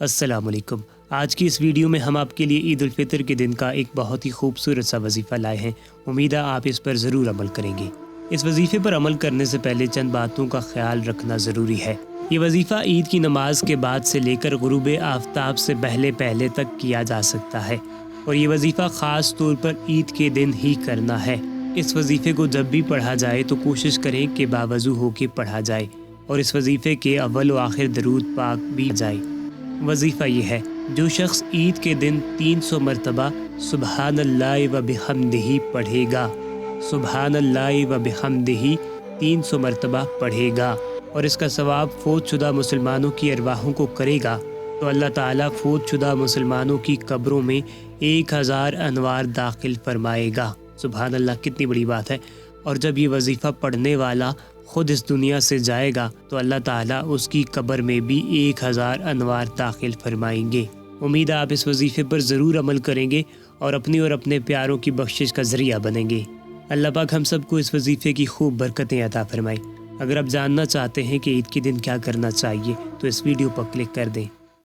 السلام علیکم۔ آج کی اس ویڈیو میں ہم آپ کے لیے عید الفطر کے دن کا ایک بہت ہی خوبصورت سا وظیفہ لائے ہیں۔ امید ہے آپ اس پر ضرور عمل کریں گے۔ اس وظیفے پر عمل کرنے سے پہلے چند باتوں کا خیال رکھنا ضروری ہے۔ یہ وظیفہ عید کی نماز کے بعد سے لے کر غروب آفتاب سے پہلے تک کیا جا سکتا ہے، اور یہ وظیفہ خاص طور پر عید کے دن ہی کرنا ہے۔ اس وظیفے کو جب بھی پڑھا جائے تو کوشش کریں کہ باوضو ہو کے پڑھا جائے، اور اس وظیفے کے اول و آخر درود پاک بھی جائے۔ وظیفہ یہ ہے: جو شخص عید کے دن 300 مرتبہ سبحان اللہ و بحمدہ پڑھے گا، سبحان اللہ و بحمدہ 300 مرتبہ پڑھے گا، اور اس کا ثواب فوت شدہ مسلمانوں کی ارواحوں کو کرے گا، تو اللہ تعالیٰ فوت شدہ مسلمانوں کی قبروں میں 1000 انوار داخل فرمائے گا۔ سبحان اللہ، کتنی بڑی بات ہے۔ اور جب یہ وظیفہ پڑھنے والا خود اس دنیا سے جائے گا تو اللہ تعالیٰ اس کی قبر میں بھی 1000 انوار داخل فرمائیں گے۔ امید ہے آپ اس وظیفے پر ضرور عمل کریں گے اور اپنی اور اپنے پیاروں کی بخشش کا ذریعہ بنیں گے۔ اللہ پاک ہم سب کو اس وظیفے کی خوب برکتیں عطا فرمائے۔ اگر آپ جاننا چاہتے ہیں کہ عید کے دن کیا کرنا چاہیے تو اس ویڈیو پر کلک کر دیں۔